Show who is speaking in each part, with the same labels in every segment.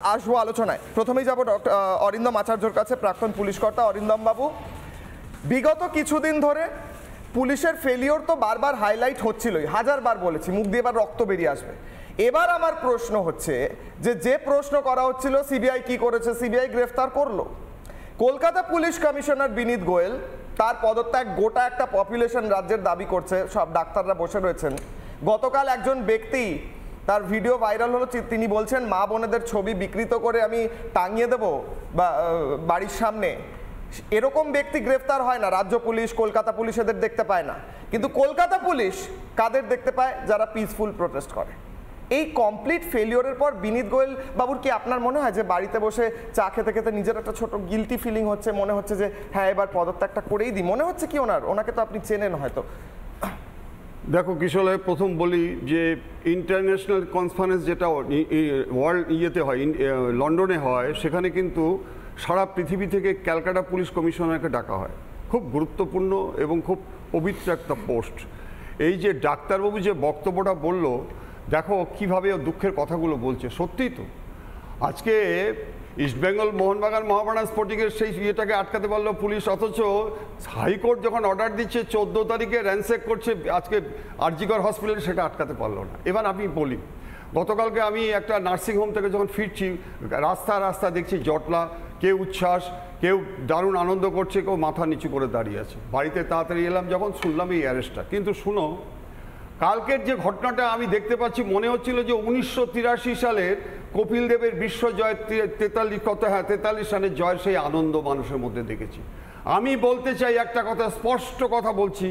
Speaker 1: আসবো আলোচনায়। প্রথমেই যাব অরিন্দম আচার্যর কাছে, প্রাক্তন পুলিশ কর্তা। অরিন্দম বাবু, বিগত কিছুদিন ধরে পুলিশের ফেলিওর তো বারবার হাইলাইট হচ্ছিলই, হাজারবার বলেছি, মুখ দিয়ে এবার রক্ত বেরিয়ে আসবে। এবার আমার প্রশ্ন হচ্ছে যে প্রশ্ন করা হচ্ছিল সিবিআই কি করেছে, সিবিআই গ্রেফতার করলো। কলকাতা পুলিশ কমিশনার বিনীত গোয়েল, তার পদত্যাগ গোটা একটা পপুলেশন রাজ্যের দাবি করছে, সব ডাক্তাররা বসে রয়েছেন। গতকাল একজন ব্যক্তি, তার ভিডিও ভাইরাল হলো, তিনি বলছেন মা বোনেদের ছবি বিকৃত করে আমি টাঙিয়ে দেব বাড়ির সামনে। এরকম ব্যক্তি গ্রেফতার হয় না রাজ্য পুলিশ, কলকাতা পুলিশ এদের দেখতে পায় না। কিন্তু কলকাতা পুলিশ কাদের দেখতে পায়? যারা পিসফুল প্রোটেস্ট করে। এই কমপ্লিট ফেলিওরের পর বিনীত গোয়েল বাবুর কি আপনার মনে হয় যে বাড়িতে বসে চা খেতে খেতে নিজের একটা ছোট গিলটি ফিলিং হচ্ছে, মনে হচ্ছে যে হ্যাঁ এবার পদত্যাগটা করেই দিই, মনে হচ্ছে কি ওনাকে তো আপনি চেনেন হয়তো?
Speaker 2: দেখো কিশোর, প্রথম বলি যে ইন্টারন্যাশনাল কনফারেন্স যেটা ওয়ার্ল্ড ইয়েতে হয়, লন্ডনে হয়, সেখানে কিন্তু সারা পৃথিবী থেকে ক্যালকাটা পুলিশ কমিশনারকে ডাকা হয়। খুব গুরুত্বপূর্ণ এবং খুব পবিত্র একটা পোস্ট। এই যে ডাক্তারবাবু যে বক্তব্যটা বললো, দেখো কীভাবে দুঃখের কথাগুলো বলছে। সত্যিই তো আজকে ইস্টবেঙ্গল মোহনবাগান মহাবাগান স্পোর্টিংয়ের সেই ইয়েটাকে আটকাতে পারলো পুলিশ, অথচ হাইকোর্ট যখন অর্ডার দিচ্ছে 14 তারিখে র্যানসেক করছে আজকে আরজিকর হসপিটালে, সেটা আটকাতে পারলো না। এবার আমি বলি, গতকালকে আমি একটা নার্সিংহোম থেকে যখন ফিরছি, রাস্তা দেখছি জটলা, কেউ উচ্ছ্বাস, কেউ দারুণ আনন্দ করছে, কেউ মাথা নিচু করে দাঁড়িয়ে আছে। বাড়িতে তাড়াতাড়ি এলাম যখন শুনলাম এই অ্যারেস্টটা। কিন্তু শুনো, কালকের যে ঘটনাটা আমি দেখতে পাচ্ছি, মনে হচ্ছিল যে 1983 সালের কপিল দেবের বিশ্বজয় 43 রানের জয়ের সেই আনন্দ মানুষের মধ্যে দেখেছি। আমি বলতে চাই একটা কথা, স্পষ্ট কথা বলছি,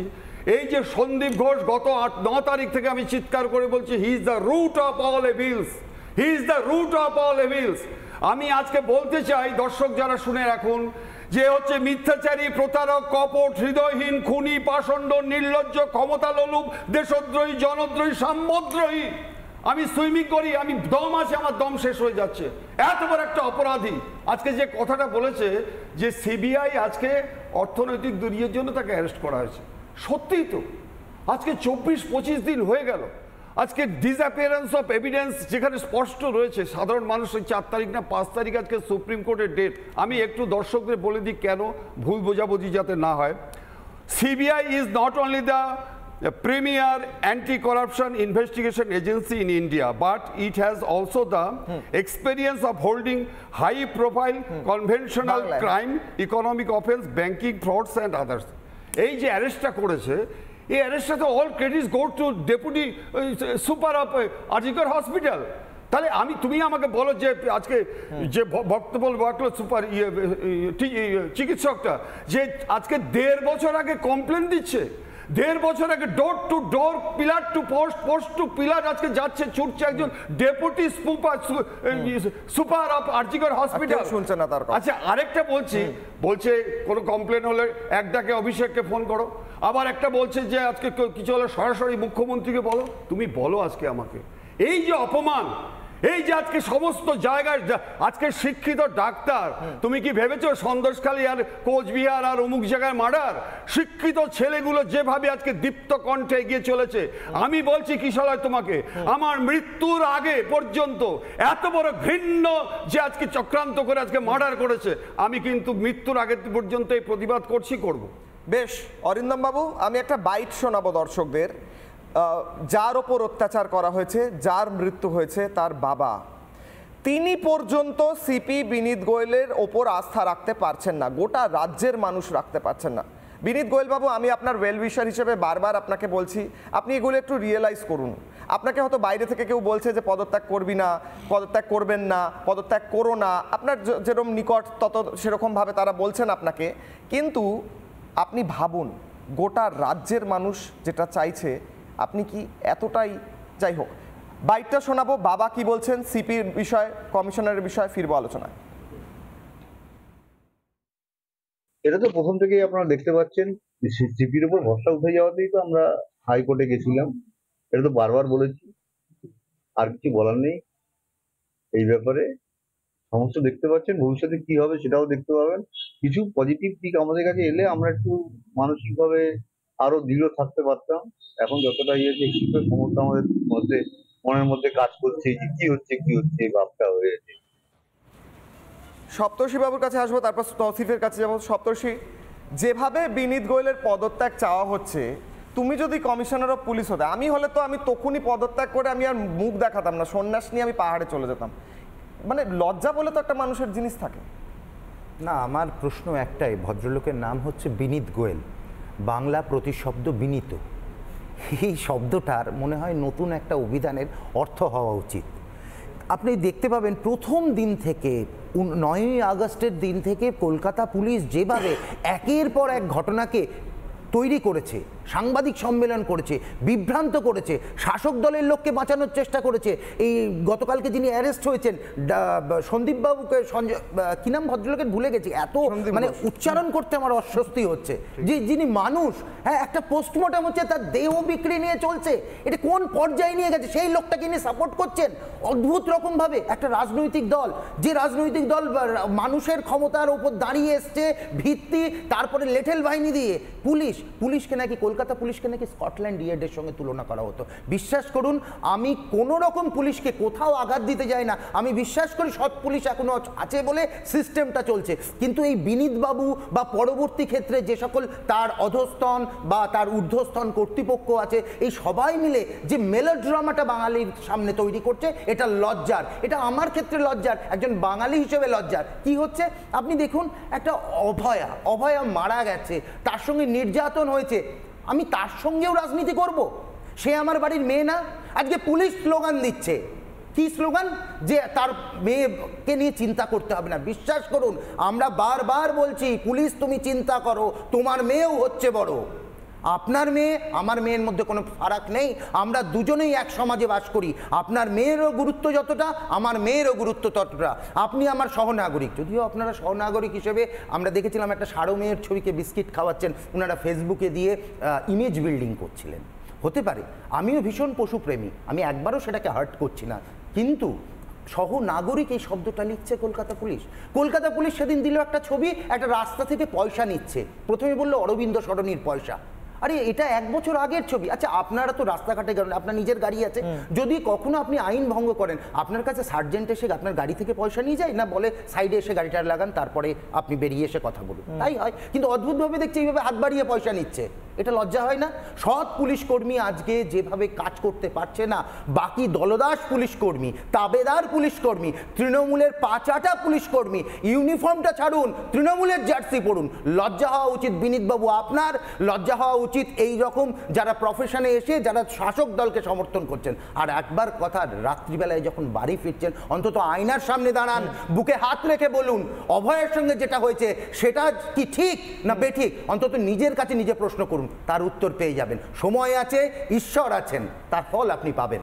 Speaker 2: এই যে সন্দীপ ঘোষ গত 9 তারিখ থেকে আমি চিৎকার করে বলছি, he is the root of all evils, he is the root of all evils. আমি আজকে বলতে চাই, দর্শক যারা শুনে রাখুন, যে হচ্ছে মিথ্যাচারী, প্রতারক, কপট, হৃদয়হীন, খুনি, পাষণ্ড, নির্লজ্জ, ক্ষমতালোলুপ, দেশদ্রোহী, জনদ্রোহী, সাম্যদ্রোহী। আমি সুইমিং করি, আমি দম আছে, আমার দম শেষ হয়ে যাচ্ছে। এত বড় একটা অপরাধী আজকে যে কথাটা বলেছে যে সিবিআই আজকে অর্থনৈতিক দুর্নীতির জন্য তাকে অ্যারেস্ট করা হয়েছে, সত্যিই তো আজকে 24-25 দিন হয়ে গেল। আজকে ডিসঅ্যাপিয়ারেন্স অফ এভিডেন্স যেখানে স্পষ্ট রয়েছে, সাধারণ মানুষ 4 তারিখ না 5 তারিখ আজকে সুপ্রিম কোর্টের ডেট। আমি একটু দর্শকদের বলে দিই কেন, ভুল বোঝাবুঝি যাতে না হয়। CBI is not only the premier anti-corruption investigation agency in India, but it has also the experience of holding high-profile conventional crime, economic offense, banking frauds and others. এই যে অ্যারেস্টটা করেছে, এই অ্যারেস্টটা তো all credits go to deputy super of RG Kar hospital. তাহলে তুমি আমাকে বলো যে আজকে যে বক্তব্য রাখলো সুপার চিকিৎসকটা, যে আজকে 1.5 বছর আগে কমপ্লেন দিচ্ছে, 1.5 বছর আগে door to door, pillar to post, post to pillar আজকে যাচ্ছে, ছুটছে একজন deputy super of RG Kar hospital. শুনছে না তার? আচ্ছা, আরেকটা বলছে কোনো কমপ্লেন হলে এক ডাকে অভিষেককে ফোন করো। আবার একটা বলছে যে আজকে কিছু হলে সরাসরি মুখ্যমন্ত্রীকে বলো। তুমি বলো আজকে আমাকে, এই যে অপমান, এই যে আজকে সমস্ত জায়গায় আজকে শিক্ষিত ডাক্তার, তুমি কি ভেবেছো সন্দেশখালী আর কোচবিহার আর অমুক জায়গায় মার্ডার? শিক্ষিত ছেলেগুলো যেভাবে আজকে দীপ্ত কণ্ঠে এগিয়ে চলেছে, আমি বলছি কিশোর তোমাকে, আমার মৃত্যুর আগে পর্যন্ত এত বড় ঘৃণ্য যে আজকে চক্রান্ত করে আজকে মার্ডার করেছে, আমি কিন্তু মৃত্যুর আগে পর্যন্ত এই প্রতিবাদ করব।
Speaker 1: বেশ, অরিন্দম বাবু, আমি একটা বাইট শোনাবো দর্শকদের। যার ওপর অত্যাচার করা হয়েছে, যার মৃত্যু হয়েছে, তার বাবা, তিনি পর্যন্ত সিপি বিনীত গোয়েলের ওপর আস্থা রাখতে পারছেন না, গোটা রাজ্যের মানুষ রাখতে পারছেন না। বিনীত গোয়েল বাবু, আমি আপনার ওয়েল উইশার হিসেবে বারবার আপনাকে বলছি, আপনি এগুলো একটু রিয়েলাইজ করুন। আপনাকে হয়তো বাইরে থেকে কেউ বলছে যে পদত্যাগ করবি না, পদত্যাগ করবেন না, পদত্যাগ করো না, আপনার যেরকম নিকট তত সেরকমভাবে তারা বলছেন আপনাকে। কিন্তু আপনি ভাবুন, গোটা রাজ্যের মানুষ যেটা চাইছে, আপনি কি এতটাই? যাই হোক, বাইকটা শোনাবো, বাবা কি বলছেন সিপির বিষয়, কমিশনারের বিষয়, ফিরবো আলোচনায়।
Speaker 3: এটা তো প্রথম থেকেই আপনারা দেখতে পাচ্ছেন, সিপির উপর ভরসা উঠে যাওয়াতেই তো আমরা হাইকোর্টে গেছিলাম। এটা তো বারবার বলেছি, আর কিছু বলার নেই এই ব্যাপারে। সমস্ত দেখতে পাচ্ছেন, ভবিষ্যতে কি হবে সেটাও দেখতে পাবেন। কিছু পজিটিভ দিক আমাদের কাছে এলে আমরা একটু মানসিকভাবে আরো দৃঢ় থাকতে পারতাম। এখন যতটা ইয়েছে, সমস্যা আমাদের মধ্যে মনের মধ্যে কাজ করছে যে কি হচ্ছে এই ভাবটা হয়েছে।
Speaker 1: সপ্তর্ষি বাবুর কাছে আসবো, তারপর তৌসিফের কাছে যাবো। সপ্তর্ষি, যেভাবে বিনীত গোয়েলের পদত্যাগ চাওয়া হচ্ছে, তুমি যদি কমিশনার অফ পুলিশ হতে, আমি হলে তো আমি তখনই পদত্যাগ করে আমি আর মুখ দেখাতাম না, সন্ন্যাস নিয়ে আমি পাহাড়ে চলে যেতাম। মানে লজ্জা বলে তো একটা মানুষের জিনিস থাকে
Speaker 4: না। আমার প্রশ্ন একটাই, ভদ্রলোকের নাম হচ্ছে বিনীত গোয়েল, বাংলা প্রতিশব্দ বিনীত। এই শব্দটার মনে হয় নতুন একটা অভিধানের অর্থ হওয়া উচিত। আপনি দেখতে পাবেন প্রথম দিন থেকে 9ই আগস্টের দিন থেকে কলকাতা পুলিশ যেভাবে একের পর এক ঘটনাকে তৈরি করেছে, সাংবাদিক সম্মেলন করেছে, বিভ্রান্ত করেছে, শাসক দলের লোককে বাঁচানোর চেষ্টা করেছে। এই গতকালকে যিনি অ্যারেস্ট হয়েছেন সন্দীপ বাবুকে, কি নাম ভদ্রলোকের ভুলে গেছি, এত মানে উচ্চারণ করতে আমার অস্বস্তি হচ্ছে, যে যিনি মানুষ, হ্যাঁ একটা পোস্টমর্টম হচ্ছে, তার দেহ বিক্রি নিয়ে চলছে, এটা কোন পর্যায়ে নিয়ে গেছে, সেই লোকটাকে নিয়ে সাপোর্ট করছেন অদ্ভুত রকমভাবে। একটা রাজনৈতিক দল, যে রাজনৈতিক দল মানুষের ক্ষমতার ওপর দাঁড়িয়ে এসছে ভিত্তি, তারপরে লেঠেল বাহিনী দিয়ে পুলিশকে নাকি কলকাতা পুলিশকে নাকি স্কটল্যান্ড ইয়ার্ডের সঙ্গে তুলনা করা হতো। বিশ্বাস করুন, আমি কোনো রকম পুলিশকে কোথাও আঘাত দিতে যাই না, আমি বিশ্বাস করি সৎ পুলিশ এখনো আছে বলে সিস্টেমটা চলছে। কিন্তু এই বিনীত বাবু বা পরবর্তী ক্ষেত্রে যে সকল তার অধস্তন বা তার ঊর্ধ্বস্তন কর্তৃপক্ষ আছে, এই সবাই মিলে যে মেলোড্রামাটা বাঙালির সামনে তৈরি করছে, এটা লজ্জার। এটা আমার ক্ষেত্রে লজ্জার, একজন বাঙালি হিসেবে লজ্জার। কি হচ্ছে আপনি দেখুন, একটা অভয়া মারা গেছে, তার সঙ্গে নির্যাতন হয়েছে, আমি তার সঙ্গেও রাজনীতি করব? সে আমার বাড়ির মেয়ে না? আজকে পুলিশ স্লোগান দিচ্ছে, কি স্লোগান? যে তার মেয়েকে নিয়ে চিন্তা করতে হবে না। বিশ্বাস করুন, আমরা বারবার বলছি, পুলিশ তুমি চিন্তা করো, তোমার মেয়েও হচ্ছে বড়। আপনার মেয়ে আমার মেয়ের মধ্যে কোনো ফারাক নেই, আমরা দুজনেই এক সমাজে বাস করি। আপনার মেয়েরও গুরুত্ব যতটা, আমার মেয়েরও গুরুত্ব ততটা। আপনি আমার সহনাগরিক, যদিও আপনারা সহনাগরিক হিসেবে আমরা দেখেছিলাম একটা সারো মেয়ের ছবিকে বিস্কিট খাওয়াচ্ছেন ওনারা ফেসবুকে দিয়ে, ইমেজ বিল্ডিং করছিলেন। হতে পারে, আমিও ভীষণ পশুপ্রেমী, আমি একবারও সেটাকে হার্ট করছি না, কিন্তু সহনাগরিক এই শব্দটা লিখছে কলকাতা পুলিশ। কলকাতা পুলিশ সেদিন দিল একটা ছবি, একটা রাস্তা থেকে পয়সা নিচ্ছে, প্রথমে বললো অরবিন্দ সরণির পয়সা। আরে এটা 1 বছর আগের ছবি। আচ্ছা, আপনারা তো রাস্তাঘাটে গেলেন, আপনার নিজের গাড়ি আছে, যদি কখনো আপনি আইন ভঙ্গ করেন, আপনার কাছে সার্জেন্ট এসে আপনার গাড়ি থেকে পয়সা নিয়ে যায় না, বলে সাইডে এসে গাড়িটা লাগান, তারপরে আপনি বেরিয়ে এসে কথা বলুন, তাই হয়। কিন্তু অদ্ভুতভাবে দেখছি এইভাবে হাত বাড়িয়ে পয়সা নিচ্ছে, এটা লজ্জা হয় না? সৎ পুলিশ কর্মী আজকে যেভাবে কাজ করতে পারছে না, বাকি দলদাস পুলিশ কর্মী, তাবেদার পুলিশ কর্মী, তৃণমূলের পাচাটা পুলিশ কর্মী, ইউনিফর্মটা ছাড়ুন, তৃণমূলের জার্সি পড়ুন। লজ্জা হওয়া উচিত বিনীতবাবু আপনার, লজ্জা হওয়া উচিত এই রকম যারা প্রফেশনে এসে যারা শাসক দলকে সমর্থন করছেন। আর একবার কথা, রাত্রিবেলায় যখন বাড়ি ফিরছেন, অন্তত আয়নার সামনে দাঁড়ান, বুকে হাত রেখে বলুন অভয়ের সঙ্গে যেটা হয়েছে সেটা কি ঠিক না বেঠিক, অন্তত নিজের কাছে নিজে প্রশ্ন করুন, তার উত্তর পেয়ে যাবেন। সময় আছে, ঈশ্বর আছেন, তার ফল আপনি পাবেন।